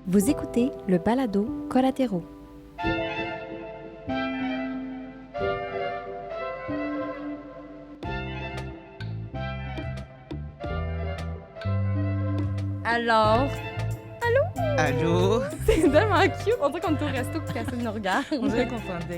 Vous écoutez le balado Collatéraux. Alors, Allô? c'est tellement cute. On dirait qu'on est au resto que personne nous regarde. On dirait qu'on fait un date.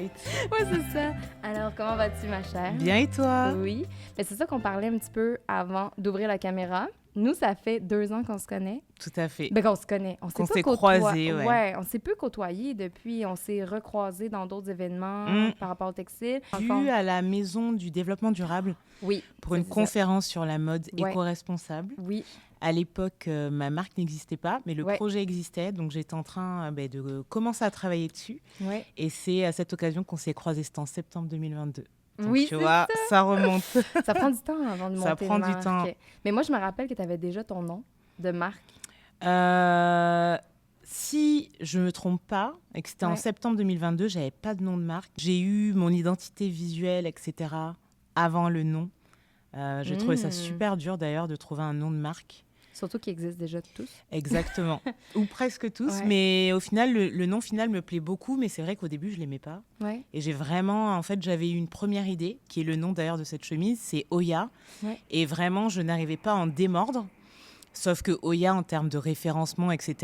Ouais, c'est ça. Alors, comment vas-tu, ma chère? Bien et toi? Oui. Mais c'est ça qu'on parlait un petit peu avant d'ouvrir la caméra. Nous, ça fait 2 ans qu'on se connaît. Tout à fait. Ben qu'on se connaît. On Qu'on s'est s'est pas croisés, ouais. on s'est peu côtoyés depuis. On s'est recroisés dans d'autres événements par rapport au textile. Dû à la Maison du Développement Durable Oui. pour une conférence sur la mode Ouais. éco-responsable. Oui. À l'époque, ma marque n'existait pas, mais le Ouais. projet existait. Donc, j'étais en train de commencer à travailler dessus. Ouais. Et c'est à cette occasion qu'on s'est croisés. C'était en septembre 2022. Donc, Oui, tu c'est vois, ça remonte. Ça prend du temps avant de Ça monter prend une du marque. temps. Mais moi, je me rappelle que tu avais déjà ton nom de marque. Si je me trompe pas, et que c'était en Ouais. septembre 2022, j'avais pas de nom de marque. J'ai eu mon identité visuelle, etc. avant le nom. J'ai trouvé ça super dur d'ailleurs de trouver un nom de marque. Surtout qu'ils existent déjà tous. Exactement. Ou presque tous. Ouais. Mais au final, le nom final me plaît beaucoup. Mais c'est vrai qu'au début, je l'aimais pas. Ouais. Et j'avais eu une première idée, qui est le nom d'ailleurs de cette chemise, c'est Oya. Ouais. Et vraiment, je n'arrivais pas à en démordre. Sauf que Oya, en termes de référencement, etc.,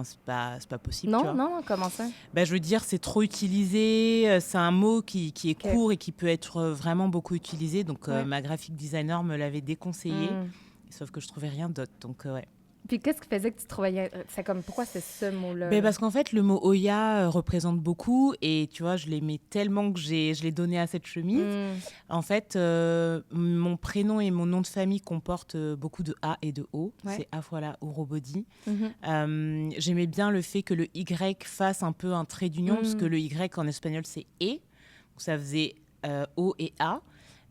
c'est pas possible. tu vois. Non, comment ça? Je veux dire, c'est trop utilisé. C'est un mot qui est Ok. court et qui peut être vraiment beaucoup utilisé. Donc, Ouais. ma graphic designer me l'avait déconseillé. Mm. Sauf que je trouvais rien d'autre. Donc, ouais. Puis qu'est-ce qui faisait que tu trouvais... C'est comme, pourquoi c'est ce mot-là? Parce qu'en fait, le mot Oya représente beaucoup. Et tu vois, je l'aimais tellement que je l'ai donné à cette chemise. Mm. En fait, mon prénom et mon nom de famille comportent beaucoup de A et de O. Ouais. C'est Afwala Urobody. Mhm. J'aimais bien le fait que le Y fasse un peu un trait d'union, parce que le Y en espagnol, c'est E. Donc, ça faisait O et A.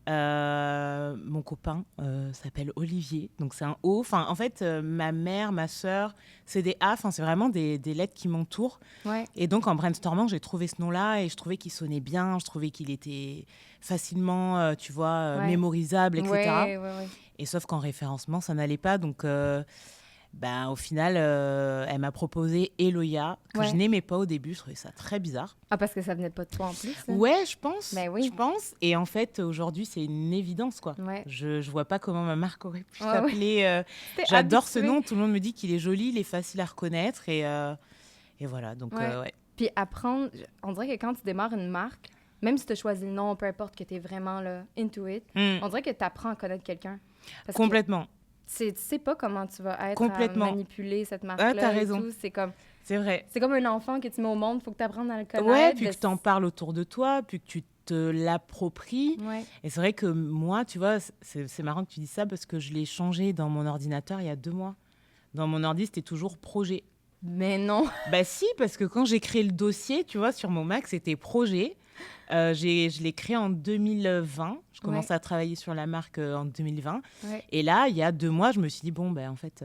Mon copain s'appelle Olivier, donc c'est un O. Enfin, en fait, ma mère, ma sœur, c'est des A. Enfin, c'est vraiment des lettres qui m'entourent. Ouais. Et donc, en brainstormant, j'ai trouvé ce nom-là et je trouvais qu'il sonnait bien. Je trouvais qu'il était facilement, Ouais. mémorisable, etc. Ouais. Et sauf qu'en référencement, ça n'allait pas. Donc, au final, elle m'a proposé Eloya, que Ouais. je n'aimais pas au début. Je trouvais ça très bizarre. Ah, parce que ça venait pas de toi en plus? Hein? Ouais, je pense. Ben oui. Je pense. Et en fait, aujourd'hui, c'est une évidence, quoi. Ouais. Je vois pas comment ma marque aurait pu Ouais, s'appeler. T'es J'adore ce habituée. nom. Tout le monde me dit qu'il est joli, il est facile à reconnaître. Et voilà. Donc, Ouais. ouais. Puis apprendre, on dirait que quand tu démarres une marque, même si tu as choisi le nom, peu importe que tu es vraiment là, into it, on dirait que tu apprends à connaître quelqu'un. Parce Complètement. que tu sais pas comment tu vas être Complètement. à manipuler cette marque-là. t'as et raison. tout. C'est C'est vrai. comme un enfant que tu mets au monde, il faut que tu apprennes à le connaître. Ouais, puis que tu en parles autour de toi, puis que tu te l'appropries. Ouais. Et c'est vrai que moi, tu vois, c'est marrant que tu dis ça parce que je l'ai changé dans mon ordinateur il y a 2 mois. Dans mon ordi, c'était toujours projet. Mais non. Si, parce que quand j'ai créé le dossier, tu vois, sur mon Mac, c'était projet. Je l'ai créé en 2020. Je commençais à travailler sur la marque en 2020. Ouais. Et là, il y a 2 mois, je me suis dit, en fait,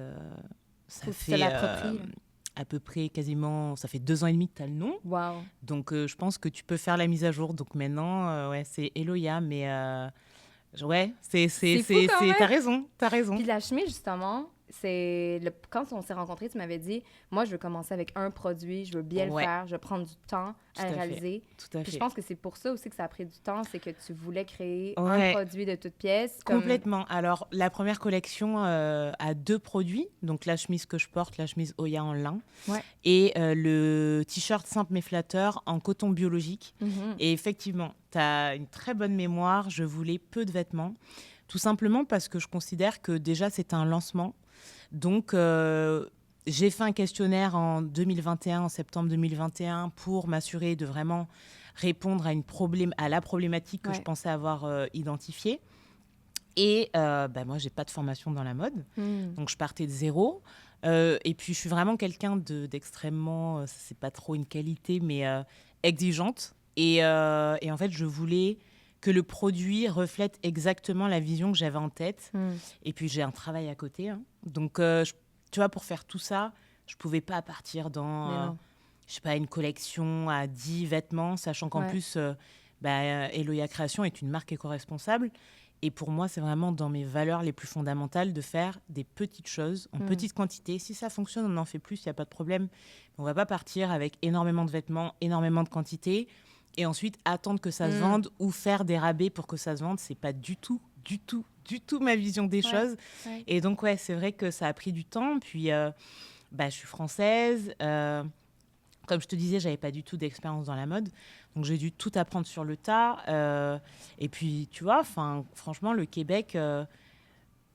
ça Faut que tu te fait l'appropries, là. à peu près quasiment, ça fait 2 ans et demi que tu as le nom. Wow. Donc, je pense que tu peux faire la mise à jour. Donc, maintenant, c'est Eloya, mais ouais, C'est fou quand même. T'as raison. Puis la chemise, justement, quand on s'est rencontrés, tu m'avais dit, moi, je veux commencer avec un produit, je veux bien le Ouais. faire, je veux prendre du temps à le Tout à fait. réaliser. Tout à Puis fait. je pense que c'est pour ça aussi que ça a pris du temps, c'est que tu voulais créer Ouais. un produit de toute pièce. Comme... Complètement. Alors, la première collection a 2 produits. Donc, la chemise que je porte, la chemise Oya en lin. Ouais. Et le t-shirt simple mais flatteur en coton biologique. Mhm. Et effectivement, tu as une très bonne mémoire. Je voulais peu de vêtements. Tout simplement parce que je considère que déjà, c'est un lancement. Donc, j'ai fait un questionnaire en septembre 2021, pour m'assurer de vraiment répondre à la problématique que je pensais avoir identifiée. Et moi, j'ai pas de formation dans la mode, donc je partais de zéro. Et puis, je suis vraiment quelqu'un d'extrêmement, c'est pas trop une qualité, mais exigeante. Et en fait, je voulais que le produit reflète exactement la vision que j'avais en tête. Et puis, j'ai un travail à côté. Hein. Donc, tu vois, pour faire tout ça, je pouvais pas partir dans, je sais pas, une collection à 10 vêtements, sachant qu'en plus, Eloya Création est une marque éco-responsable. Et pour moi, c'est vraiment dans mes valeurs les plus fondamentales de faire des petites choses en petite quantité. Si ça fonctionne, on en fait plus, il n'y a pas de problème. On ne va pas partir avec énormément de vêtements, énormément de quantité, et ensuite attendre que ça se vende ou faire des rabais pour que ça se vende. Ce n'est pas du tout ma vision des choses. Ouais. Et donc, ouais, c'est vrai que ça a pris du temps. Puis, je suis française. Comme je te disais, je n'avais pas du tout d'expérience dans la mode. Donc, j'ai dû tout apprendre sur le tas. Et puis, tu vois, franchement, le Québec,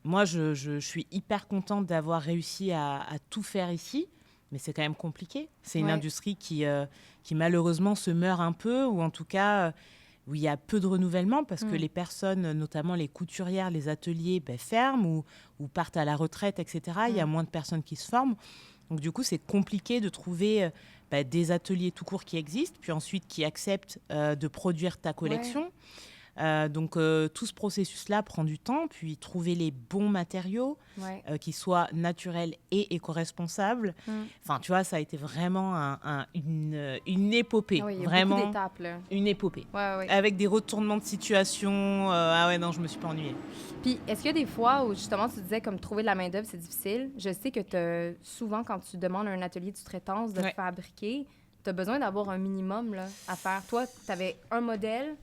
moi, je suis hyper contente d'avoir réussi à tout faire ici. Mais c'est quand même compliqué. C'est une industrie qui malheureusement se meurt un peu, ou en tout cas, où il y a peu de renouvellement, parce que les personnes, notamment les couturières, les ateliers, ferment ou partent à la retraite, etc. Il y a moins de personnes qui se forment. Donc, du coup, c'est compliqué de trouver des ateliers tout court qui existent, puis ensuite qui acceptent de produire ta collection. Ouais. Donc, tout ce processus-là prend du temps, puis trouver les bons matériaux qui soient naturels et éco-responsables. Enfin, tu vois, ça a été vraiment une épopée. Oui, il y a vraiment beaucoup d'étapes, là. Une épopée. Ouais. Avec des retournements de situation. Ah ouais, non, je me suis pas ennuyée. Puis, est-ce qu'il y a des fois où, justement, tu disais, comme trouver de la main-d'œuvre, c'est difficile? Je sais que souvent, quand tu demandes à un atelier de sous-traitance de fabriquer, tu as besoin d'avoir un minimum là, à faire. Toi, tu avais un modèle.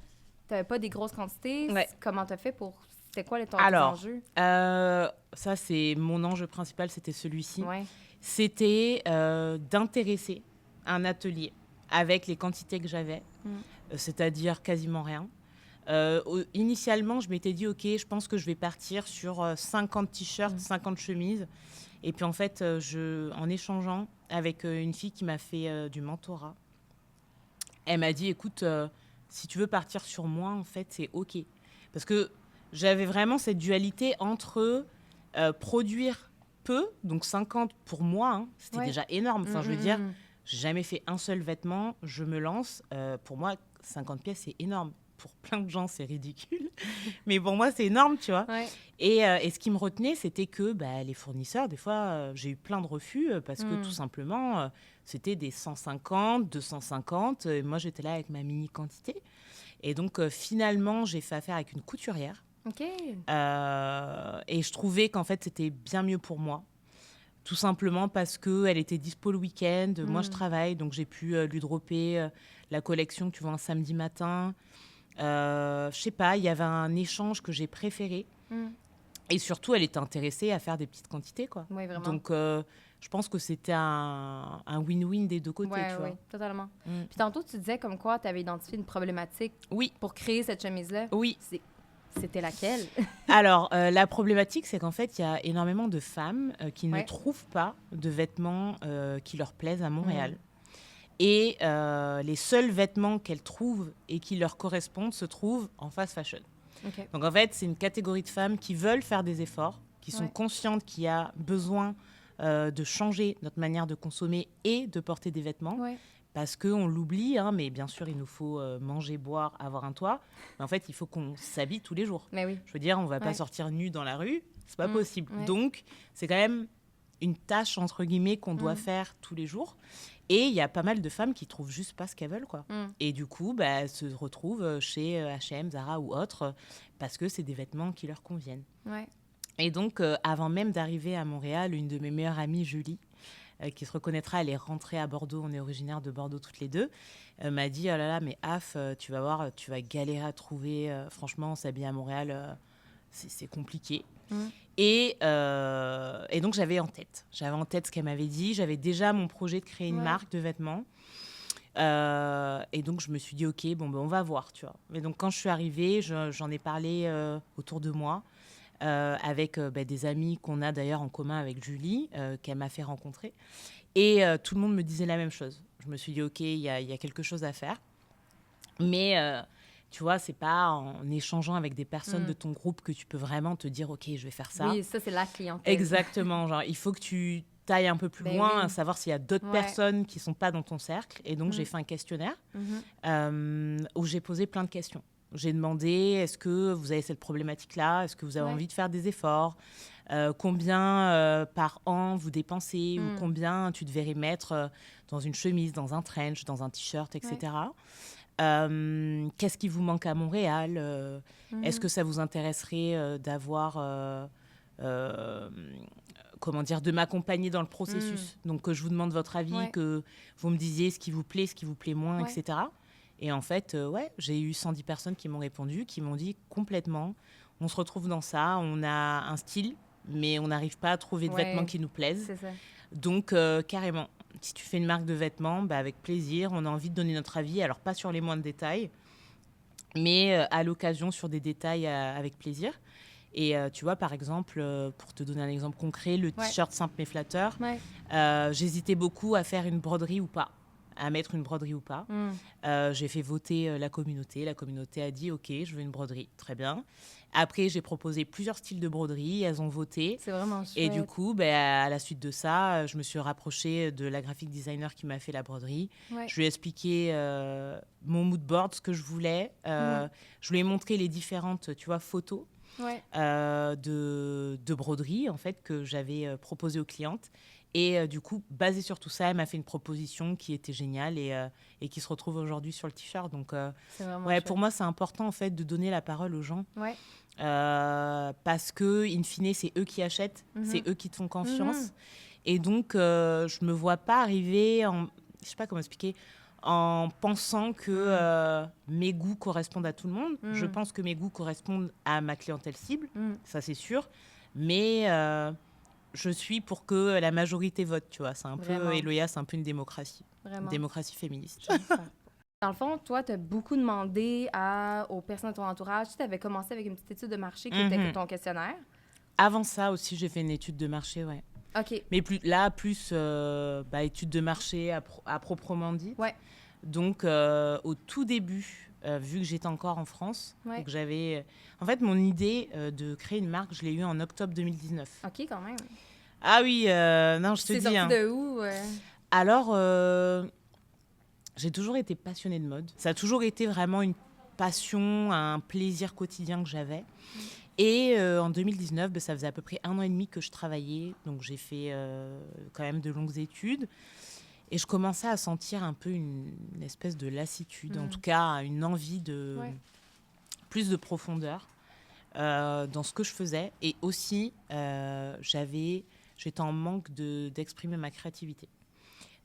Tu n'avais pas des grosses quantités. Ouais. Comment tu as fait pour... C'était quoi tes enjeux? Ça, c'est mon enjeu principal, c'était celui-ci. Ouais. C'était d'intéresser un atelier avec les quantités que j'avais, c'est-à-dire quasiment rien. Initialement, je m'étais dit, OK, je pense que je vais partir sur 50 t-shirts, 50 chemises. Et puis, en fait, en échangeant avec une fille qui m'a fait du mentorat, elle m'a dit, écoute... si tu veux partir sur moi, en fait, c'est OK. Parce que j'avais vraiment cette dualité entre produire peu, donc 50 pour moi, c'était déjà énorme. Enfin, je veux dire, j'ai jamais fait un seul vêtement, je me lance. Pour moi, 50 pièces, c'est énorme. Pour plein de gens, c'est ridicule. Mais pour moi, c'est énorme, tu vois. Ouais. Et ce qui me retenait, c'était que les fournisseurs, des fois, j'ai eu plein de refus parce que tout simplement, c'était des 150, 250. Et moi, j'étais là avec ma mini-quantité. Et donc, finalement, j'ai fait affaire avec une couturière. Okay. Et je trouvais qu'en fait, c'était bien mieux pour moi. Tout simplement parce qu'elle était dispo le week-end. Moi, je travaille, donc j'ai pu lui dropper la collection, tu vois, un samedi matin. Je sais pas, il y avait un échange que j'ai préféré. Et surtout, elle était intéressée à faire des petites quantités, quoi. Oui, vraiment. Donc, je pense que c'était un win-win des deux côtés, tu vois. Oui, totalement. Puis tantôt, tu disais comme quoi tu avais identifié une problématique pour créer cette chemise-là. Oui. C'était laquelle? Alors, la problématique, c'est qu'en fait, il y a énormément de femmes qui ne trouvent pas de vêtements qui leur plaisent à Montréal. Et les seuls vêtements qu'elles trouvent et qui leur correspondent se trouvent en fast fashion. Okay. Donc, en fait, c'est une catégorie de femmes qui veulent faire des efforts, qui sont conscientes qu'il y a besoin de changer notre manière de consommer et de porter des vêtements. Parce qu'on l'oublie, mais bien sûr, il nous faut manger, boire, avoir un toit. Mais en fait, il faut qu'on s'habille tous les jours. Mais oui. Je veux dire, on ne va pas sortir nu dans la rue. Ce n'est pas possible. Donc, c'est quand même une tâche, entre guillemets, qu'on doit faire tous les jours. Et il y a pas mal de femmes qui trouvent juste pas ce qu'elles veulent, quoi. Et du coup, elles se retrouvent chez H&M, Zara ou autres, parce que c'est des vêtements qui leur conviennent. Ouais. Et donc, avant même d'arriver à Montréal, une de mes meilleures amies, Julie, qui se reconnaîtra, elle est rentrée à Bordeaux, on est originaire de Bordeaux toutes les deux, m'a dit, oh là là, mais Af, tu vas voir, tu vas galérer à trouver, franchement, s'habiller à Montréal, c'est compliqué. Et donc, j'avais en tête ce qu'elle m'avait dit. J'avais déjà mon projet de créer une marque de vêtements. Et donc, je me suis dit, OK, on va voir, tu vois. Mais donc, quand je suis arrivée, j'en ai parlé autour de moi avec des amis qu'on a d'ailleurs en commun avec Julie, qu'elle m'a fait rencontrer. Et tout le monde me disait la même chose. Je me suis dit, OK, il y a quelque chose à faire. Mais... tu vois, c'est pas en échangeant avec des personnes de ton groupe que tu peux vraiment te dire, OK, je vais faire ça. Oui, ça, c'est la clientèle. Exactement. Genre, il faut que tu tailles un peu plus loin, à savoir s'il y a d'autres personnes qui sont pas dans ton cercle. Et donc, j'ai fait un questionnaire où j'ai posé plein de questions. J'ai demandé, est-ce que vous avez cette problématique-là? Est-ce que vous avez envie de faire des efforts? Combien par an vous dépensez? Ou combien tu devrais mettre dans une chemise, dans un trench, dans un t-shirt, etc. Qu'est-ce qui vous manque à Montréal? Est-ce que ça vous intéresserait d'avoir... comment dire, de m'accompagner dans le processus. Donc, que je vous demande votre avis, que vous me disiez ce qui vous plaît moins, etc. Et en fait, j'ai eu 110 personnes qui m'ont répondu, qui m'ont dit complètement, on se retrouve dans ça, on a un style, mais on n'arrive pas à trouver de vêtements qui nous plaisent. C'est ça. Donc, carrément, si tu fais une marque de vêtements, avec plaisir, on a envie de donner notre avis, alors pas sur les moindres détails, mais à l'occasion sur des détails avec plaisir. Et tu vois, par exemple, pour te donner un exemple concret, le t-shirt simple mais flatteur, j'hésitais beaucoup à faire une broderie ou pas, à mettre une broderie ou pas. J'ai fait voter la communauté. La communauté a dit « Ok, je veux une broderie. » Très bien. Après, j'ai proposé plusieurs styles de broderie. Elles ont voté. C'est vraiment chouette. Et du coup, à la suite de ça, je me suis rapprochée de la graphic designer qui m'a fait la broderie. Je lui ai expliqué mon mood board, ce que je voulais. Je lui ai montré les différentes photos de broderie en fait, que j'avais proposées aux clientes. Et du coup, basée sur tout ça, elle m'a fait une proposition qui était géniale et qui se retrouve aujourd'hui sur le t-shirt. Donc, pour moi, c'est important en fait de donner la parole aux gens. Parce que, in fine, c'est eux qui achètent, c'est eux qui te font confiance. Et donc, je me vois pas arriver je sais pas comment expliquer, en pensant que mes goûts correspondent à tout le monde. Je pense que mes goûts correspondent à ma clientèle cible, ça c'est sûr. Mais je suis pour que la majorité vote, tu vois. C'est un peu, Eloïa, c'est un peu une démocratie. Une démocratie féministe. Dans le fond, toi, tu as beaucoup demandé aux personnes de ton entourage. Tu avais commencé avec une petite étude de marché qui était ton questionnaire. Avant ça aussi, j'ai fait une étude de marché, ouais. OK. Mais plus étude de marché à proprement dit. Donc, au tout début, vu que j'étais encore en France, donc j'avais... En fait, mon idée de créer une marque, je l'ai eue en octobre 2019. OK, quand même. Ah oui, non, je te dis... C'est sorti de où? Alors, j'ai toujours été passionnée de mode. Ça a toujours été vraiment une passion, un plaisir quotidien que j'avais. Et en 2019, ça faisait à peu près 1 an et demi que je travaillais. Donc, j'ai fait quand même de longues études. Et je commençais à sentir un peu une espèce de lassitude, en tout cas une envie de plus de profondeur dans ce que je faisais. Et aussi, j'étais en manque d'exprimer ma créativité.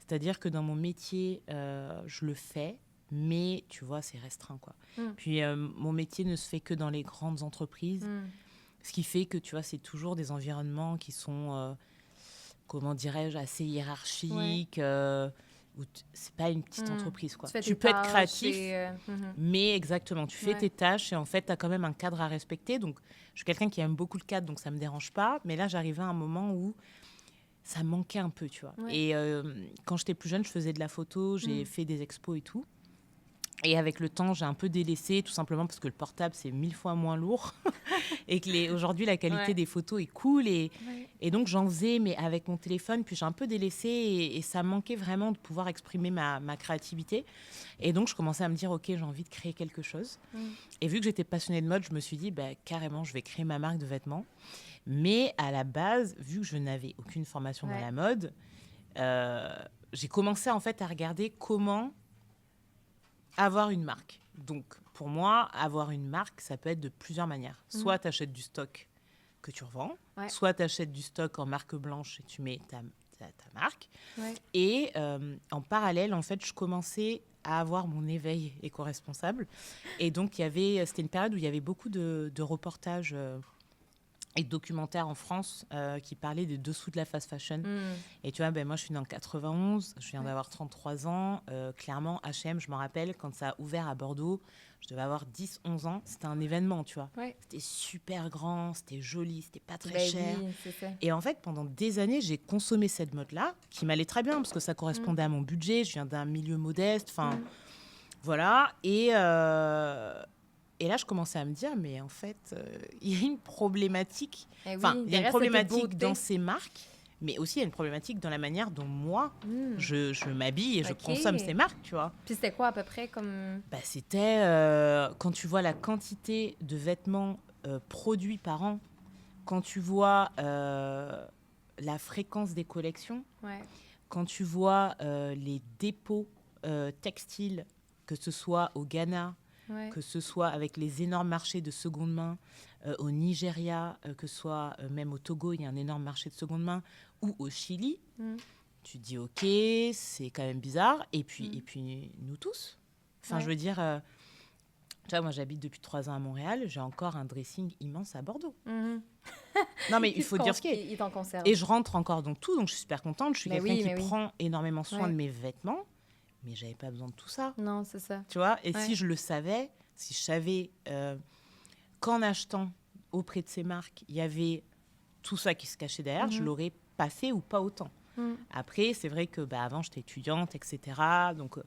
C'est-à-dire que dans mon métier, je le fais, mais tu vois, c'est restreint, quoi. Puis mon métier ne se fait que dans les grandes entreprises, ce qui fait que, tu vois, c'est toujours des environnements qui sont, comment dirais-je, assez hiérarchiques, où c'est pas une petite entreprise, quoi. Tu peux être créatif, mais exactement, tu fais tes tâches et en fait, tu as quand même un cadre à respecter. Donc, je suis quelqu'un qui aime beaucoup le cadre, donc ça me dérange pas. Mais là, j'arrivais à un moment où ça manquait un peu, tu vois. Et quand j'étais plus jeune, je faisais de la photo, j'ai fait des expos et tout. Et avec le temps, j'ai un peu délaissé, tout simplement parce que le portable, c'est 1000 fois moins lourd. Et que aujourd'hui, la qualité des photos est cool. Et donc, j'en faisais, mais avec mon téléphone. Puis j'ai un peu délaissé et ça manquait vraiment de pouvoir exprimer ma créativité. Et donc, je commençais à me dire, OK, j'ai envie de créer quelque chose. Et vu que j'étais passionnée de mode, je me suis dit, carrément, je vais créer ma marque de vêtements. Mais à la base, vu que je n'avais aucune formation dans la mode, j'ai commencé en fait à regarder comment avoir une marque. Donc, pour moi, avoir une marque, ça peut être de plusieurs manières. Soit tu achètes du stock que tu revends, soit tu achètes du stock en marque blanche et tu mets ta marque. Et en parallèle, en fait, je commençais à avoir mon éveil éco-responsable. Et donc, c'était une période où il y avait beaucoup de reportages et de documentaires en France qui parlaient des dessous de la fast fashion. Et tu vois, moi, je suis née en 91, je viens d'avoir 33 ans. Clairement, H&M, je me rappelle, quand ça a ouvert à Bordeaux, je devais avoir 10-11 ans. C'était un événement, tu vois. C'était super grand, c'était joli, c'était pas très cher. Oui, c'est ça. Et en fait, pendant des années, j'ai consommé cette mode-là, qui m'allait très bien, parce que ça correspondait à mon budget. Je viens d'un milieu modeste, enfin, voilà. Et là, je commençais à me dire, mais en fait, il y a une problématique. Enfin, il y a une problématique dans ces marques, mais aussi il y a une problématique dans la manière dont moi, je m'habille et je consomme ces marques, tu vois. Puis c'était quoi à peu près comme... C'était, quand tu vois la quantité de vêtements produits par an, quand tu vois la fréquence des collections, quand tu vois les dépôts textiles que ce soit au Ghana, que ce soit avec les énormes marchés de seconde main, au Nigeria, que ce soit même au Togo, il y a un énorme marché de seconde main, ou au Chili, tu te dis ok, c'est quand même bizarre. Et puis nous tous. Enfin, je veux dire, tu vois, moi j'habite depuis 3 ans à Montréal, j'ai encore un dressing immense à Bordeaux. Non, mais il faut dire ce qui est. Et je rentre encore dans tout, donc je suis super contente. Je suis quelqu'un qui prend énormément soin de mes vêtements, mais j'avais pas besoin de tout ça. Non, c'est ça. Tu vois, et si je le savais, si je savais qu'en achetant auprès de ces marques, il y avait tout ça qui se cachait derrière, je l'aurais passé ou pas autant. Après, c'est vrai que avant, j'étais étudiante, etc. Donc,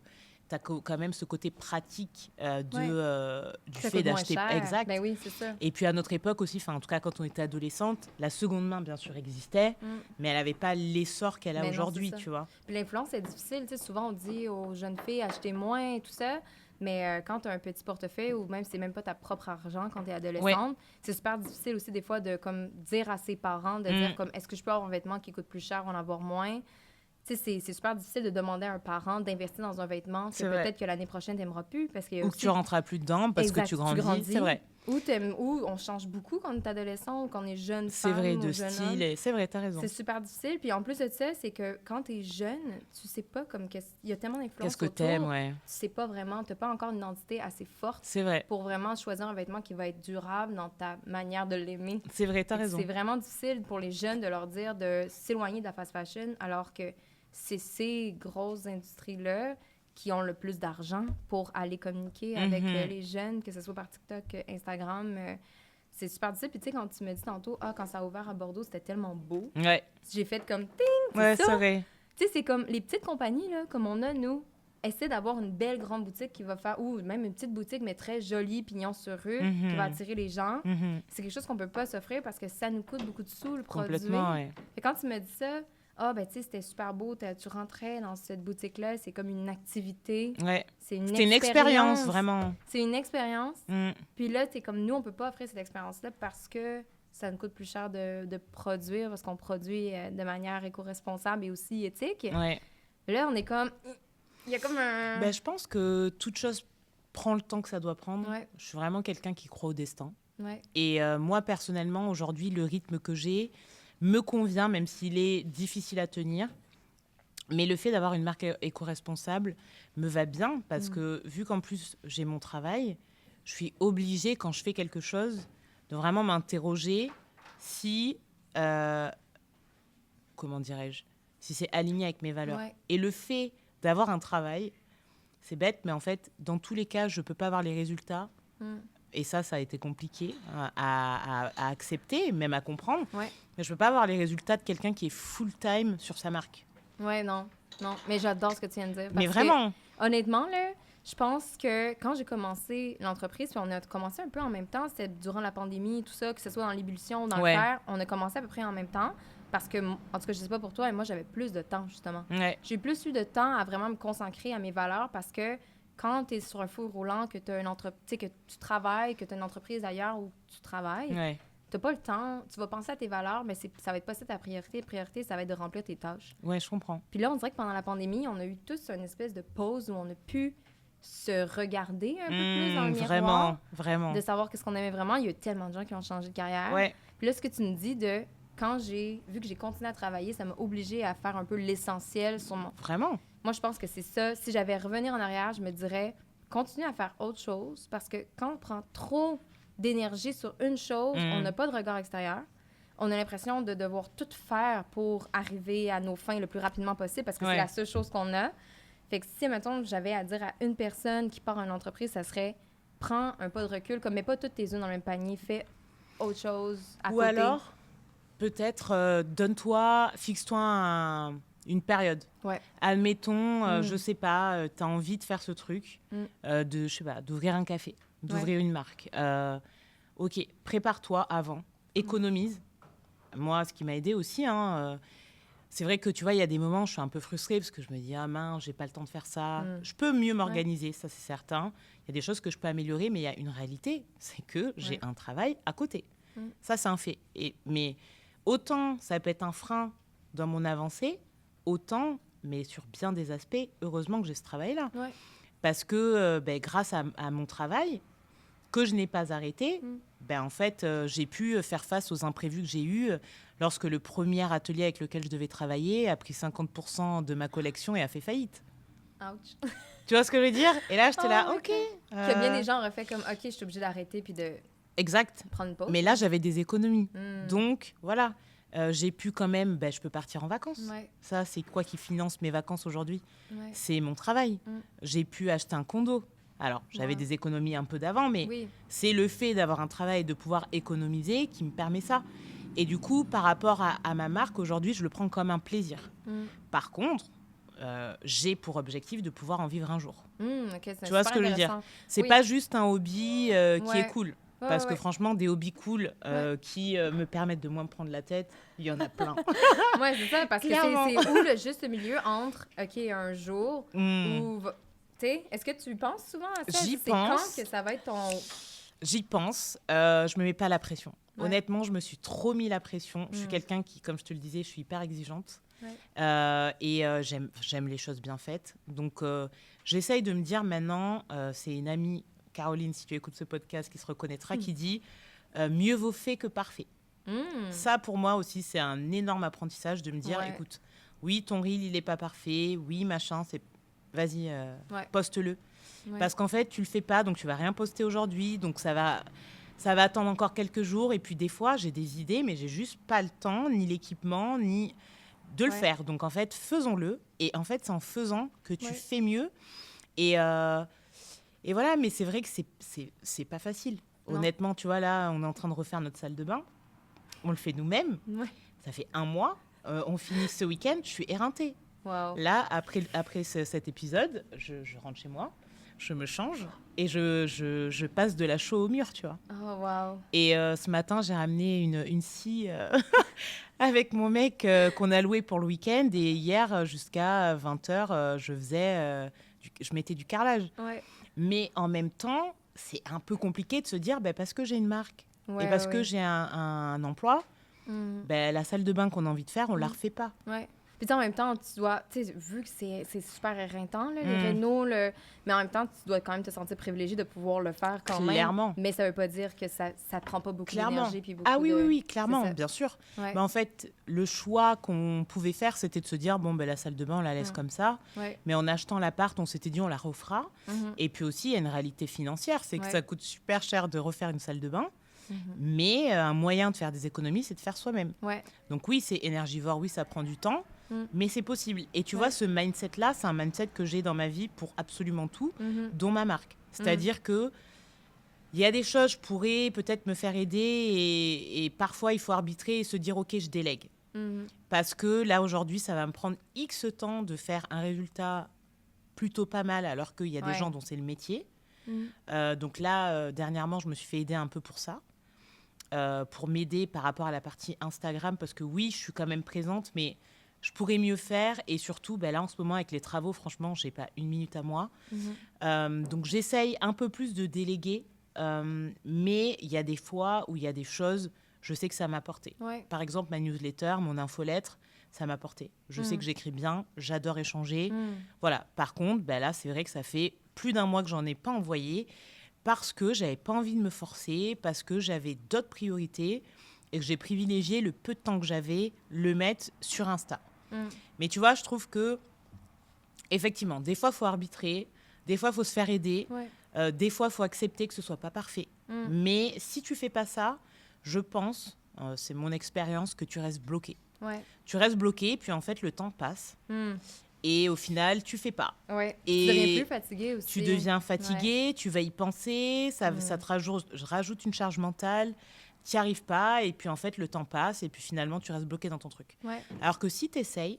tu as quand même ce côté pratique du fait d'acheter. Exact. Ben oui, c'est ça. Et puis, à notre époque aussi, en tout cas, quand on était adolescente, la seconde main, bien sûr, existait, mais elle n'avait pas l'essor qu'elle a aujourd'hui, tu vois. Puis l'influence est difficile. Tu sais, souvent, on dit aux jeunes filles, achetez moins et tout ça. Mais quand tu as un petit portefeuille ou même si c'est même pas ta propre argent quand tu es adolescente, c'est super difficile aussi des fois de comme dire à ses parents, de dire comme est-ce que je peux avoir un vêtement qui coûte plus cher ou en avoir moins. Tu sais, c'est super difficile de demander à un parent d'investir dans un vêtement que peut-être que l'année prochaine tu n'aimeras plus. Parce que ou que tu rentreras plus dedans parce que tu grandis. C'est vrai. Ou on change beaucoup quand on est adolescent ou quand on est jeune femme. C'est vrai, de style. C'est vrai, t'as raison. C'est super difficile. Puis en plus de ça, c'est que quand t'es jeune, tu sais pas comme... Il y a tellement d'influence Qu'est-ce que autour, t'aimes, ouais. Tu sais pas vraiment... T'as pas encore une identité assez forte. C'est vrai. Pour vraiment choisir un vêtement qui va être durable dans ta manière de l'aimer. C'est vrai, t'as raison. C'est vraiment difficile pour les jeunes de leur dire de s'éloigner de la fast fashion alors que c'est ces grosses industries-là qui ont le plus d'argent pour aller communiquer avec les jeunes, que ce soit par TikTok, Instagram. C'est super difficile. Puis tu sais, quand tu me dis tantôt, quand ça a ouvert à Bordeaux, c'était tellement beau. Ouais. J'ai fait comme, ting, c'est vrai. Tu sais, c'est comme les petites compagnies, là, comme on a, nous, essaient d'avoir une belle grande boutique qui va faire, ou même une petite boutique, mais très jolie, pignon sur rue, qui va attirer les gens. C'est quelque chose qu'on peut pas s'offrir parce que ça nous coûte beaucoup de sous, le produit. Complètement, oui. Et quand tu me dis ça, tu sais, c'était super beau, tu rentrais dans cette boutique-là, c'est comme une activité. Ouais. C'était une expérience, vraiment. C'est une expérience. Puis là, c'est comme nous, on peut pas offrir cette expérience-là parce que ça nous coûte plus cher de produire, parce qu'on produit de manière éco-responsable et aussi éthique. Ouais. Là, on est comme... Il y a comme un... je pense que toute chose prend le temps que ça doit prendre. Ouais. Je suis vraiment quelqu'un qui croit au destin. Ouais. Et moi, personnellement, aujourd'hui, le rythme que j'ai me convient, même s'il est difficile à tenir. Mais le fait d'avoir une marque éco-responsable me va bien parce que, vu qu'en plus, j'ai mon travail, je suis obligée, quand je fais quelque chose, de vraiment m'interroger si... comment dirais-je ? Si c'est aligné avec mes valeurs. Ouais. Et le fait d'avoir un travail, c'est bête, mais en fait, dans tous les cas, je ne peux pas avoir les résultats. Et ça a été compliqué à accepter, même à comprendre. Ouais. Mais je ne peux pas avoir les résultats de quelqu'un qui est full-time sur sa marque. Ouais, non. Mais j'adore ce que tu viens de dire. Mais vraiment. Honnêtement, là, je pense que quand j'ai commencé l'entreprise, puis on a commencé un peu en même temps, c'était durant la pandémie, tout ça, que ce soit dans l'ébullition ou dans le fer, on a commencé à peu près en même temps. Parce que, en tout cas, je sais pas pour toi, mais moi, j'avais plus de temps, justement. Ouais. J'ai plus eu de temps à vraiment me consacrer à mes valeurs parce que quand tu es sur un feu roulant, que tu as que tu travailles, que tu as une entreprise ailleurs où tu travailles, tu n'as pas le temps. Tu vas penser à tes valeurs, mais ça va être pas ça ta priorité. La priorité, ça va être de remplir tes tâches. Ouais, je comprends. Puis là, on dirait que pendant la pandémie, on a eu tous une espèce de pause où on a pu se regarder un peu plus dans le miroir. Vraiment. De savoir qu'est-ce qu'on aimait vraiment. Il y a eu tellement de gens qui ont changé de carrière. Ouais. Puis là, ce que tu me dis de... vu que j'ai continué à travailler, ça m'a obligée à faire un peu l'essentiel sur mon... Vraiment? Moi, je pense que c'est ça. Si j'avais à revenir en arrière, je me dirais, continue à faire autre chose parce que quand on prend trop d'énergie sur une chose, on n'a pas de regard extérieur. On a l'impression de devoir tout faire pour arriver à nos fins le plus rapidement possible parce que c'est la seule chose qu'on a. Fait que si, mettons, j'avais à dire à une personne qui part une entreprise, ça serait, prends un pas de recul, comme mets pas toutes tes œufs dans le même panier, fais autre chose à côté. Ou alors... Peut-être, fixe-toi une période. Ouais. Admettons, je sais pas, tu as envie de faire ce truc, d'ouvrir un café, d'ouvrir une marque. OK, prépare-toi avant, économise. Moi, ce qui m'a aidé aussi, c'est vrai que tu vois, il y a des moments où je suis un peu frustrée parce que je me dis, mince, j'ai pas le temps de faire ça. Je peux mieux m'organiser, ça c'est certain. Il y a des choses que je peux améliorer, mais il y a une réalité, c'est que j'ai un travail à côté. Ça, c'est un fait. Mais autant ça peut être un frein dans mon avancée, autant, mais sur bien des aspects, heureusement que j'ai ce travail-là. Ouais. Parce que grâce à mon travail, que je n'ai pas arrêté, en fait, j'ai pu faire face aux imprévus que j'ai eus lorsque le premier atelier avec lequel je devais travailler a pris 50% de ma collection et a fait faillite. Ouch. Tu vois ce que je veux dire? Et là, j'étais là, OK. Que bien des gens auraient fait comme, OK, je suis obligée d'arrêter puis de exact. prendre une pause. Mais là, j'avais des économies. Donc, voilà. J'ai pu quand même, je peux partir en vacances. Ouais. Ça, c'est quoi qui finance mes vacances aujourd'hui? Ouais. C'est mon travail. J'ai pu acheter un condo. Alors, j'avais des économies un peu d'avant, mais c'est le fait d'avoir un travail et de pouvoir économiser qui me permet ça. Et du coup, par rapport à ma marque, aujourd'hui, je le prends comme un plaisir. Par contre, j'ai pour objectif de pouvoir en vivre un jour. Okay, tu vois ce que je veux dire? C'est pas juste un hobby qui est cool. Parce que franchement, des hobbies cool qui me permettent de moins me prendre la tête, il y en a plein. Oui, c'est ça, parce que c'est où le juste milieu entre, OK, un jour où... Est-ce que tu penses souvent à ça? J'y pense. Quand que ça va être ton... J'y pense. Je me mets pas la pression. Honnêtement, je me suis trop mis la pression. Je suis quelqu'un qui, comme je te le disais, je suis hyper exigeante. Et j'aime les choses bien faites. Donc, j'essaye de me dire maintenant, c'est une amie, Caroline, si tu écoutes ce podcast, qui se reconnaîtra, qui dit mieux vaut fait que parfait. Ça, pour moi aussi, c'est un énorme apprentissage de me dire, écoute, oui, ton reel, il n'est pas parfait. Oui, machin, c'est... Vas-y, poste-le. Parce qu'en fait, tu le fais pas, donc tu vas rien poster aujourd'hui. Donc, ça va attendre encore quelques jours. Et puis, des fois, j'ai des idées, mais j'ai juste pas le temps, ni l'équipement, ni de le faire. Donc, en fait, faisons-le. Et en fait, c'est en faisant que tu fais mieux. Et voilà, mais c'est vrai que c'est pas facile. Non. Honnêtement, tu vois, là, on est en train de refaire notre salle de bain. On le fait nous-mêmes. Ça fait 1 mois. On finit ce week-end. Je suis éreintée. Wow. Là, après cet épisode, je rentre chez moi, je me change et je passe de la chaux au mur, tu vois. Oh, wow. Et ce matin, j'ai ramené une scie avec mon mec qu'on a loué pour le week-end. Et hier, jusqu'à 20h, je mettais du carrelage. Mais en même temps, c'est un peu compliqué de se dire, parce que j'ai une marque et parce que j'ai un emploi, la salle de bain qu'on a envie de faire, on ne la refait pas. Puis en même temps, tu dois, vu que c'est super éreintant, là, les rénaux, mais en même temps, tu dois quand même te sentir privilégié de pouvoir le faire quand même. Mais ça veut pas dire que ça prend pas beaucoup d'énergie. Puis beaucoup oui, clairement, bien sûr. Mais en fait, le choix qu'on pouvait faire, c'était de se dire, la salle de bain, on la laisse comme ça. Mais en achetant l'appart, on s'était dit, on la refera. Et puis aussi, il y a une réalité financière, c'est que ça coûte super cher de refaire une salle de bain. Mais un moyen de faire des économies, c'est de faire soi-même. Donc oui, c'est énergivore, oui, ça prend du temps. Mais c'est possible. Et tu vois, ce mindset-là, c'est un mindset que j'ai dans ma vie pour absolument tout, dont ma marque. C'est-à-dire que il y a des choses, je pourrais peut-être me faire aider et parfois, il faut arbitrer et se dire, OK, je délègue. Parce que là, aujourd'hui, ça va me prendre X temps de faire un résultat plutôt pas mal, alors qu'il y a des gens dont c'est le métier. Donc là, dernièrement, je me suis fait aider un peu pour ça. Pour m'aider par rapport à la partie Instagram, parce que oui, je suis quand même présente, mais je pourrais mieux faire. Et surtout, là, en ce moment, avec les travaux, franchement, je n'ai pas 1 minute à moi. Donc, j'essaye un peu plus de déléguer. Mais il y a des fois où il y a des choses, je sais que ça m'a porté. Par exemple, ma newsletter, mon infolettre, ça m'a porté. Je sais que j'écris bien, j'adore échanger. Voilà. Par contre, là, c'est vrai que ça fait plus d'1 mois que j'en ai pas envoyé parce que j'avais pas envie de me forcer, parce que j'avais d'autres priorités et que j'ai privilégié le peu de temps que j'avais, le mettre sur Insta. Mais tu vois, je trouve que, effectivement, des fois, il faut arbitrer, des fois, il faut se faire aider, des fois, il faut accepter que ce ne soit pas parfait. Mais si tu ne fais pas ça, je pense, c'est mon expérience, que tu restes bloqué. Tu restes bloqué, puis en fait, le temps passe. Et au final, tu ne fais pas. Et tu deviens plus fatigué aussi. Tu deviens fatigué, tu vas y penser, ça te rajoute une charge mentale. Tu n'y arrives pas, et puis en fait, le temps passe, et puis finalement, tu restes bloqué dans ton truc. Alors que si tu essayes,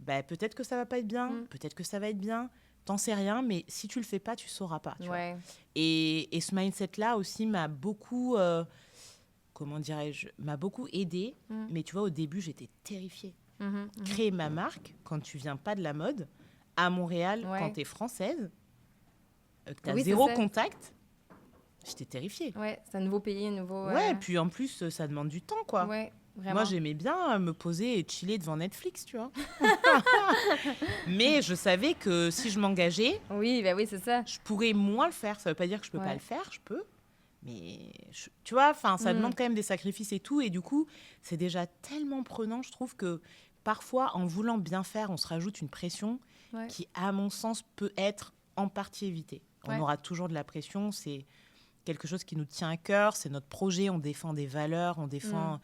peut-être que ça ne va pas être bien, peut-être que ça va être bien, t'en sais rien, mais si tu ne le fais pas, tu ne sauras pas. Tu vois. Et ce mindset-là aussi m'a beaucoup, m'a beaucoup aidée, mais tu vois, au début, j'étais terrifiée. Créer ma marque, quand tu ne viens pas de la mode, à Montréal, quand tu es française, que tu as zéro contact... J'étais terrifiée. C'est un nouveau pays, un nouveau... puis en plus, ça demande du temps, quoi. Vraiment. Moi, j'aimais bien me poser et chiller devant Netflix, tu vois. Mais je savais que si je m'engageais, Oui, ben oui, c'est ça. je pourrais moins le faire. Ça veut pas dire que je peux pas le faire, je peux. Mais tu vois, ça demande quand même des sacrifices et tout. Et du coup, c'est déjà tellement prenant, je trouve que parfois, en voulant bien faire, on se rajoute une pression qui, à mon sens, peut être en partie évitée. On aura toujours de la pression, c'est quelque chose qui nous tient à cœur, c'est notre projet, on défend des valeurs, on défend,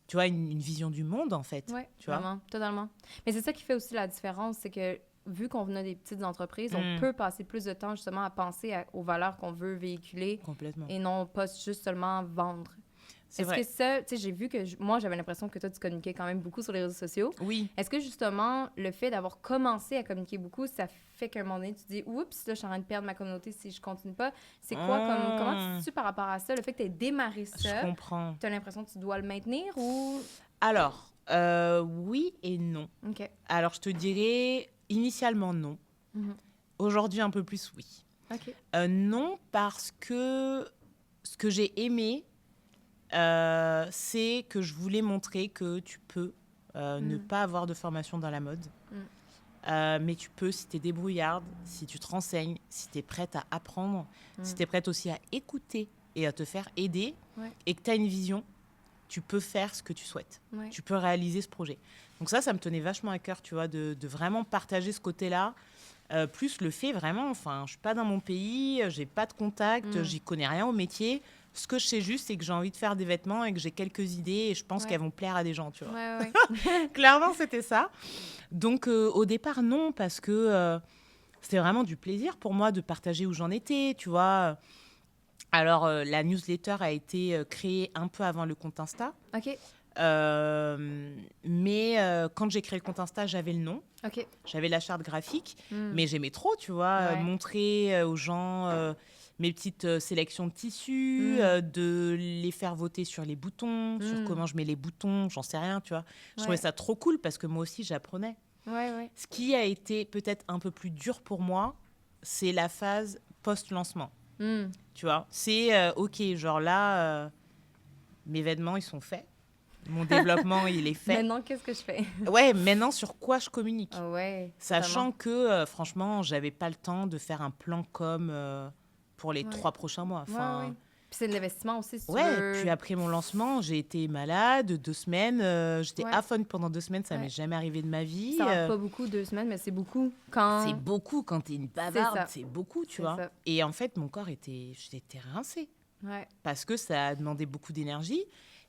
tu vois, une vision du monde, en fait. Oui, tu vois? vraiment, totalement. Mais c'est ça qui fait aussi la différence, c'est que vu qu'on a des petites entreprises, on peut passer plus de temps justement à penser aux valeurs qu'on veut véhiculer. Complètement. Et non pas juste seulement vendre. C'est vrai. Que ça, tu sais, j'ai vu que moi, j'avais l'impression que toi, tu communiquais quand même beaucoup sur les réseaux sociaux. Oui. Est-ce que justement, le fait d'avoir commencé à communiquer beaucoup, ça fait qu'à un moment donné, tu te dis, oups, là, je suis en train de perdre ma communauté si je continue pas. C'est quoi, comment tu te situes par rapport à ça? Le fait que tu aies démarré ça. Je comprends. Tu as l'impression que tu dois le maintenir ou. Alors, oui et non. OK. Alors, je te dirais initialement non. Aujourd'hui, un peu plus oui. OK. Non, parce que ce que j'ai aimé, c'est que je voulais montrer que tu peux ne pas avoir de formation dans la mode. Mais tu peux, si tu es débrouillarde, si tu te renseignes, si tu es prête à apprendre, si tu es prête aussi à écouter et à te faire aider, et que tu as une vision, tu peux faire ce que tu souhaites. Tu peux réaliser ce projet. Donc ça me tenait vachement à cœur, tu vois, de vraiment partager ce côté-là. Plus le fait vraiment, enfin, je suis pas dans mon pays, j'ai pas de contact, j'y connais rien au métier. Ce que je sais juste, c'est que j'ai envie de faire des vêtements et que j'ai quelques idées et je pense qu'elles vont plaire à des gens, tu vois. Clairement, c'était ça. Donc, au départ, non, parce que c'était vraiment du plaisir pour moi de partager où j'en étais, tu vois. Alors, la newsletter a été créée un peu avant le compte Insta. OK. Mais quand j'ai créé le compte Insta, j'avais le nom. OK. J'avais la charte graphique, mais j'aimais trop, tu vois, montrer aux gens mes petites sélections de tissus, de les faire voter sur les boutons, sur comment je mets les boutons, j'en sais rien, tu vois. Je trouvais ça trop cool parce que moi aussi, j'apprenais. Ce qui a été peut-être un peu plus dur pour moi, c'est la phase post-lancement. Tu vois, c'est OK, genre là, mes vêtements, ils sont faits. Mon développement, il est fait. Maintenant, qu'est-ce que je fais? Ouais, maintenant, sur quoi je communique? Sachant totalement. que, franchement, j'avais pas le temps de faire un plan com pour les 3 prochains mois. Enfin, Puis c'est de l'investissement aussi, si tu veux. Puis après mon lancement, j'ai été malade 2 semaines. J'étais aphone pendant 2 semaines. Ça m'est jamais arrivé de ma vie. Ça va pas beaucoup, 2 semaines, mais c'est beaucoup. C'est beaucoup quand t'es une bavarde. C'est beaucoup, tu vois. Ça. Et en fait, mon corps j'étais rincée. Parce que ça a demandé beaucoup d'énergie.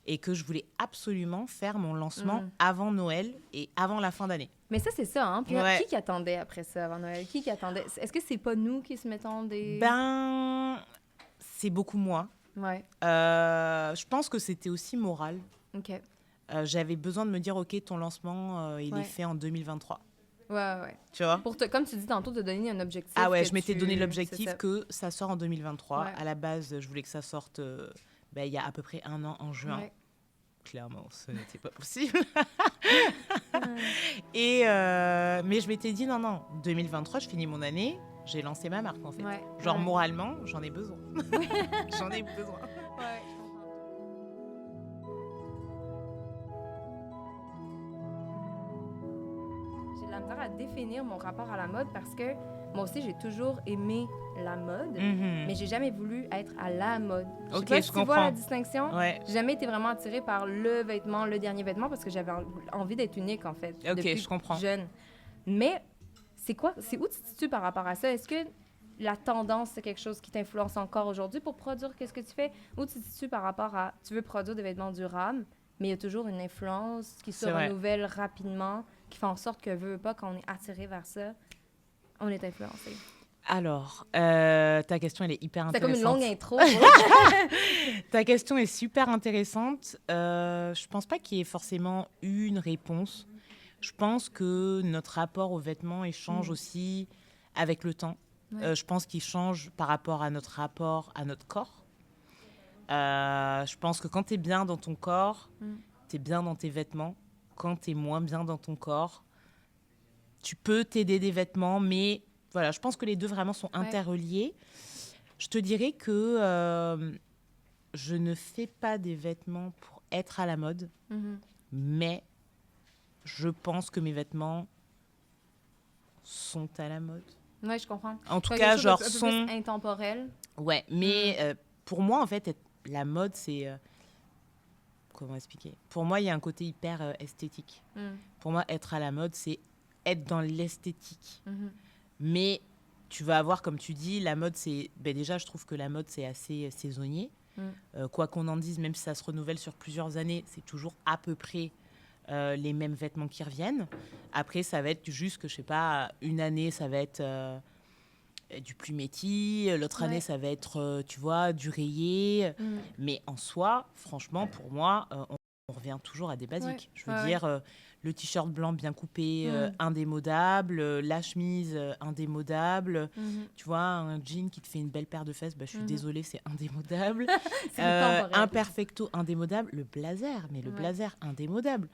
Et que je voulais absolument faire mon lancement avant Noël et avant la fin d'année. Mais ça, c'est ça, hein? Puis qui attendait après ça, avant Noël? Qui attendait? Est-ce que c'est pas nous qui se mettons des... C'est beaucoup moi. Je pense que c'était aussi moral. OK. J'avais besoin de me dire, OK, ton lancement, il est fait en 2023. Tu vois? Comme tu dis tantôt, te donner un objectif. Ah ouais, je m'étais donné l'objectif que ça sort en 2023. À la base, je voulais que ça sorte... il y a à peu près 1 an, en juin. Clairement, ce n'était pas possible. Mais je m'étais dit, non, 2023, je finis mon année, j'ai lancé ma marque, en fait. Genre, moralement, j'en ai besoin. J'en ai besoin. J'ai de la misère à définir mon rapport à la mode parce que moi aussi, j'ai toujours aimé la mode, mais j'ai jamais voulu être à la mode. Je sais pas si tu vois la distinction. J'ai jamais été vraiment attirée par le vêtement, le dernier vêtement, parce que j'avais envie d'être unique, en fait, depuis je comprends. jeune. Mais c'est où tu te situes par rapport à ça? Est-ce que la tendance, c'est quelque chose qui t'influence encore aujourd'hui pour produire qu'est-ce que tu fais? Où tu te situes par rapport à... Tu veux produire des vêtements durables, mais il y a toujours une influence qui se renouvelle rapidement, qui fait en sorte que, veut pas, quand on est attiré vers ça, on est influencé. Alors, ta question, elle est hyper intéressante. C'est comme une longue intro. Ta question est super intéressante. Je pense pas qu'il y ait forcément une réponse. Je pense que notre rapport aux vêtements, il change aussi avec le temps. Je pense qu'il change par rapport à notre rapport à notre corps. Je pense que quand tu es bien dans ton corps, tu es bien dans tes vêtements. Quand tu es moins bien dans ton corps, tu peux t'aider des vêtements, mais voilà, je pense que les deux vraiment sont interreliés. Je te dirais que je ne fais pas des vêtements pour être à la mode, mais je pense que mes vêtements sont à la mode. Ouais, je comprends. En tout cas, genre un peu sont... plus intemporel. Ouais, mais pour moi, en fait, la mode, c'est... comment expliquer ? Pour moi, il y a un côté hyper esthétique. Pour moi, être à la mode, c'est être dans l'esthétique. Mais tu vas avoir, comme tu dis, la mode, c'est... Ben déjà, je trouve que la mode, c'est assez saisonnier. Quoi qu'on en dise, même si ça se renouvelle sur plusieurs années, c'est toujours à peu près les mêmes vêtements qui reviennent. Après, ça va être juste que, je sais pas, une année, ça va être du plumetti, l'autre année, ça va être, tu vois, du rayé. Mais en soi, franchement, pour moi, on revient toujours à des basiques. Je veux dire, le t-shirt blanc bien coupé, indémodable, la chemise indémodable. Tu vois, un jean qui te fait une belle paire de fesses, bah, je suis désolée, c'est indémodable. Un perfecto indémodable, le blazer, mais le blazer indémodable.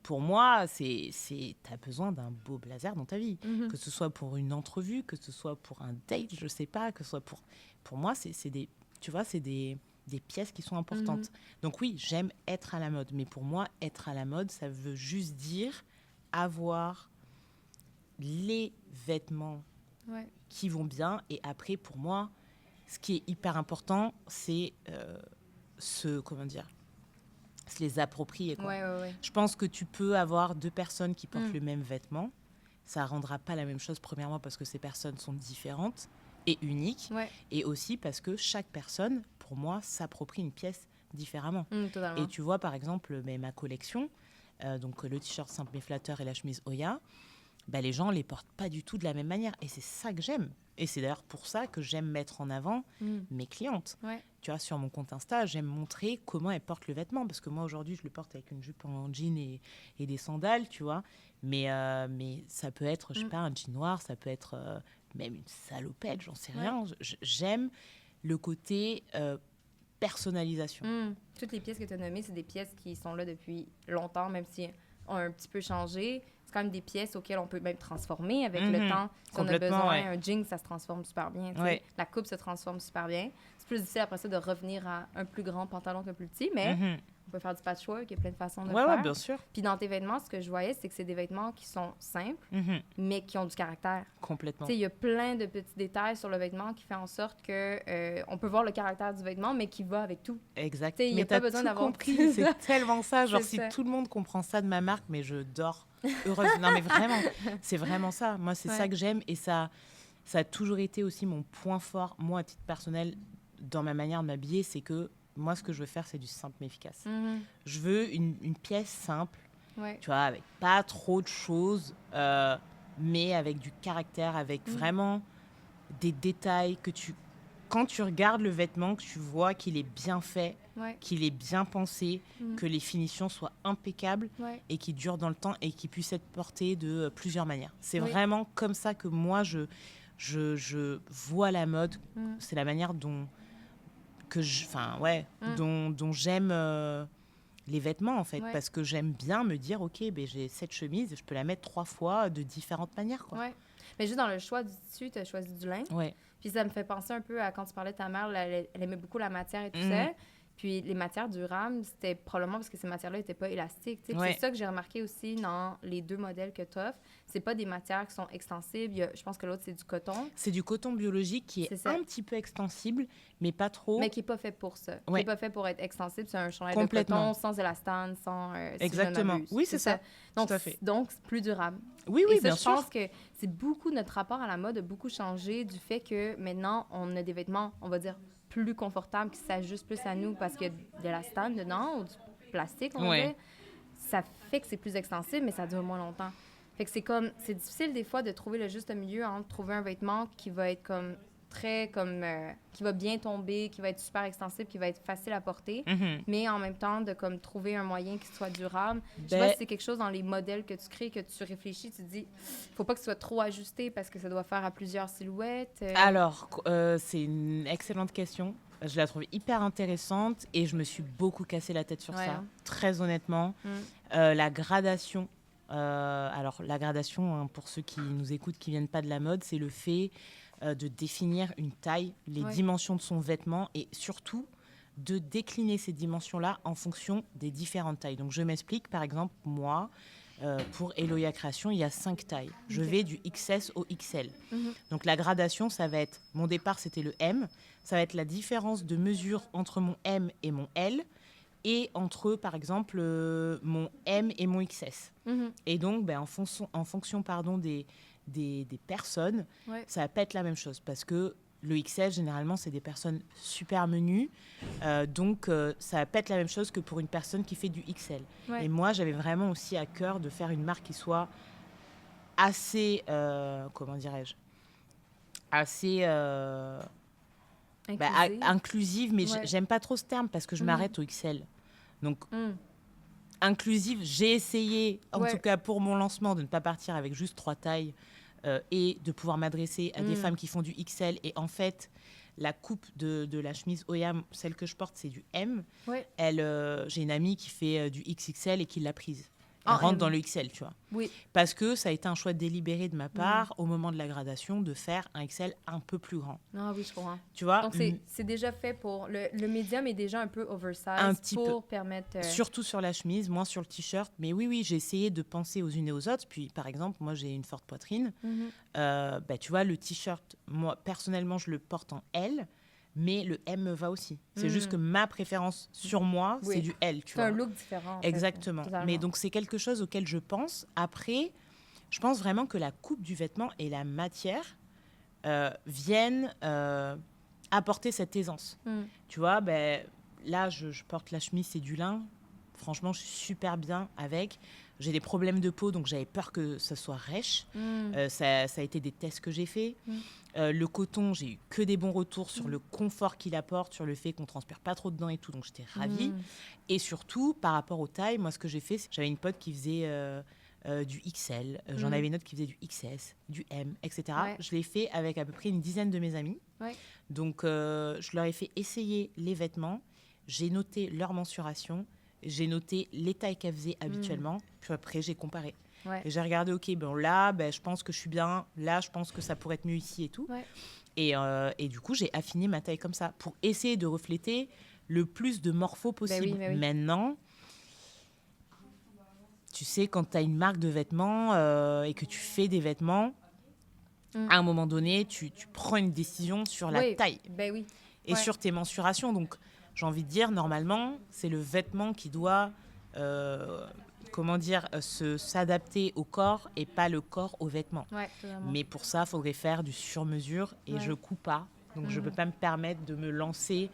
Pour moi, t'as besoin d'un beau blazer dans ta vie. Que ce soit pour une entrevue, que ce soit pour un date, je sais pas, que ce soit pour... Pour moi, c'est des... Tu vois, c'est des pièces qui sont importantes. Donc oui, j'aime être à la mode. Mais pour moi, être à la mode, ça veut juste dire avoir les vêtements qui vont bien. Et après, pour moi, ce qui est hyper important, c'est comment dire, se les approprier, quoi. Je pense que tu peux avoir deux personnes qui portent le même vêtement. Ça ne rendra pas la même chose, premièrement, parce que ces personnes sont différentes et uniques. Et aussi parce que chaque personne, pour moi, s'approprie une pièce différemment. Et tu vois, par exemple, ma collection, donc le t-shirt simple mais flatteur et la chemise Oya, bah, les gens ne les portent pas du tout de la même manière. Et c'est ça que j'aime. Et c'est d'ailleurs pour ça que j'aime mettre en avant mes clientes. Tu vois, sur mon compte Insta, j'aime montrer comment elles portent le vêtement. Parce que moi, aujourd'hui, je le porte avec une jupe en jean et des sandales, tu vois. Mais ça peut être, je sais pas, un jean noir, ça peut être même une salopette, j'en sais rien. J'aime le côté personnalisation. Toutes les pièces que tu as nommées, c'est des pièces qui sont là depuis longtemps, même si ont un petit peu changé. C'est quand même des pièces auxquelles on peut même transformer avec le temps. Si on a besoin, un jean, ça se transforme super bien. La coupe se transforme super bien. C'est plus difficile après ça de revenir à un plus grand pantalon qu'un plus petit, mais on peut faire du patchwork, il y a plein de façons de le faire. Ouais, bien sûr. Puis dans tes vêtements, ce que je voyais, c'est que c'est des vêtements qui sont simples, mais qui ont du caractère. Complètement. Il y a plein de petits détails sur le vêtement qui fait en sorte que on peut voir le caractère du vêtement, mais qui va avec tout. Exact. Il n'y a pas besoin d'avoir compris. C'est tellement ça. Genre, si tout le monde comprend ça de ma marque, mais je dors heureuse. Non, mais vraiment, c'est vraiment ça. Moi, c'est ça que j'aime. Et ça a toujours été aussi mon point fort, moi, à titre personnel, dans ma manière de m'habiller, c'est que moi, ce que je veux faire, c'est du simple mais efficace. Je veux une pièce simple, tu vois, avec pas trop de choses, mais avec du caractère, avec vraiment des détails que quand tu regardes le vêtement, que tu vois qu'il est bien fait, qu'il est bien pensé, que les finitions soient impeccables et qu'il dure dans le temps et qu'il puisse être porté de plusieurs manières. C'est vraiment comme ça que moi, je vois la mode. C'est la manière dont j'aime les vêtements, en fait, parce que j'aime bien me dire, OK, ben, j'ai cette chemise, je peux la mettre 3 fois de différentes manières, quoi. Mais juste dans le choix du tissu, tu as choisi du lin. Puis ça me fait penser un peu à quand tu parlais de ta mère, elle aimait beaucoup la matière et tout ça. Puis les matières durables, c'était probablement parce que ces matières-là n'étaient pas élastiques. C'est ça que j'ai remarqué aussi dans les deux modèles que tu offres. C'est pas des matières qui sont extensibles. Je pense que l'autre, c'est du coton. C'est du coton biologique qui est un petit peu extensible, mais pas trop. Mais qui n'est pas fait pour ça. Qui n'est pas fait pour être extensible. C'est un chandail de coton sans élastane, sans... Exactement. Oui, c'est ça. Donc, tout à fait. Donc, c'est plus durable. Oui, et ça, bien sûr. Je pense que c'est beaucoup... Notre rapport à la mode a beaucoup changé du fait que maintenant, on a des vêtements, on va dire, plus confortables, qui s'ajustent plus à nous parce qu'il y a de l'élastane dedans ou du plastique, on va dire. Ça fait que c'est plus extensible, mais ça dure moins longtemps. Fait que c'est difficile des fois de trouver le juste milieu entre trouver un vêtement qui va être comme qui va bien tomber, qui va être super extensible, qui va être facile à porter, mais en même temps de comme trouver un moyen qui soit durable. Je sais pas si c'est quelque chose dans les modèles que tu crées, que tu réfléchis, tu te dis, faut pas que ce soit trop ajusté parce que ça doit faire à plusieurs silhouettes. Alors, c'est une excellente question. Je la trouve hyper intéressante et je me suis beaucoup cassé la tête sur ça, très honnêtement. La gradation, la gradation, pour ceux qui nous écoutent, qui viennent pas de la mode, c'est le fait de définir une taille, les dimensions de son vêtement et surtout de décliner ces dimensions-là en fonction des différentes tailles. Donc, je m'explique. Par exemple, moi, pour Eloya Création, il y a 5 tailles. Je vais du XS au XL. Donc, la gradation, ça va être... Mon départ, c'était le M. Ça va être la différence de mesure entre mon M et mon L et entre, par exemple, mon M et mon XS. Et donc, en fonction des personnes, ça va pas être la même chose. Parce que le XL, généralement, c'est des personnes super menues. Donc, ça va pas être la même chose que pour une personne qui fait du XL. Et moi, j'avais vraiment aussi à cœur de faire une marque qui soit assez... comment dirais-je ? Assez... inclusive, mais j'aime pas trop ce terme parce que je m'arrête au XL. Donc, inclusive, j'ai essayé, en tout cas pour mon lancement, de ne pas partir avec juste 3 tailles et de pouvoir m'adresser à des femmes qui font du XL. Et en fait, la coupe de la chemise Oyam, celle que je porte, c'est du M. J'ai une amie qui fait du XXL et qui l'a prise. Elle rentre dans le XL, tu vois. Parce que ça a été un choix délibéré de ma part, au moment de la gradation, de faire un XL un peu plus grand. Ah oui, je comprends. Tu vois? Donc, c'est déjà fait pour... Le médium est déjà un peu oversize pour permettre... Surtout sur la chemise, moins sur le T-shirt. Mais oui, j'ai essayé de penser aux unes et aux autres. Puis, par exemple, moi, j'ai une forte poitrine. Tu vois, le T-shirt, moi, personnellement, je le porte en L. Mais le M me va aussi. C'est juste que ma préférence sur moi, c'est du L, tu vois. C'est un look différent. Exactement. Mais donc, c'est quelque chose auquel je pense. Après, je pense vraiment que la coupe du vêtement et la matière viennent apporter cette aisance. Tu vois, là, je porte la chemise, c'est du lin. Franchement, je suis super bien avec. J'ai des problèmes de peau, donc j'avais peur que ça soit rêche. Ça a été des tests que j'ai faits. Le coton, j'ai eu que des bons retours sur le confort qu'il apporte, sur le fait qu'on ne transpire pas trop dedans et tout, donc j'étais ravie. Et surtout, par rapport aux tailles, moi, ce que j'ai fait, j'avais une pote qui faisait du XL, j'en avais une autre qui faisait du XS, du M, etc. Je l'ai fait avec à peu près une dizaine de mes amis. Donc, je leur ai fait essayer les vêtements, j'ai noté leur mensuration, j'ai noté les tailles qu'elles faisaient habituellement, puis après, j'ai comparé. Et j'ai regardé, là, je pense que je suis bien. Là, je pense que ça pourrait être mieux ici et tout. Et du coup, j'ai affiné ma taille comme ça pour essayer de refléter le plus de morpho possible. Maintenant, tu sais, quand tu as une marque de vêtements et que tu fais des vêtements, à un moment donné, tu prends une décision sur la taille et sur tes mensurations. Donc, j'ai envie de dire, normalement, c'est le vêtement qui doit... s'adapter au corps et pas le corps aux vêtements. Mais pour ça, il faudrait faire du sur-mesure et je coupe pas. Donc, je ne peux pas me permettre de me lancer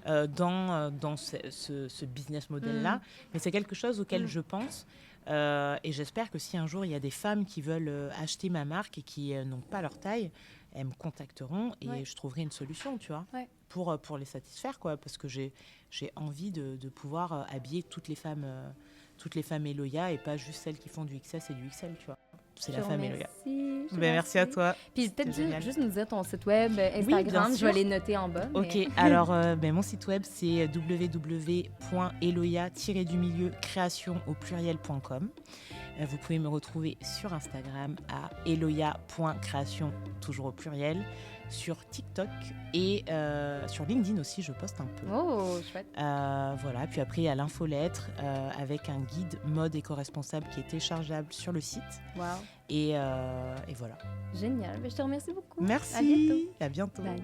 dans ce business model-là. Mais c'est quelque chose auquel je pense. Et j'espère que si un jour, il y a des femmes qui veulent acheter ma marque et qui n'ont pas leur taille, elles me contacteront et je trouverai une solution, tu vois, pour les satisfaire, quoi. Parce que j'ai envie de pouvoir habiller toutes les femmes Eloya et pas juste celles qui font du XS et du XL, tu vois. C'est la femme Eloya. Merci à toi. Puis peut-être juste nous dire ton site web, Instagram, je vais les noter en bas. Ok, alors mon site web c'est www.eloya-création.com. Vous pouvez me retrouver sur Instagram à eloya.création, toujours au pluriel, sur TikTok et sur LinkedIn aussi, je poste un peu. Oh, chouette. Voilà, puis après il y a l'infolettre avec un guide mode éco-responsable qui est téléchargeable sur le site. Wow. Et voilà. Génial, je te remercie beaucoup. Merci. À bientôt. À bientôt. Bye.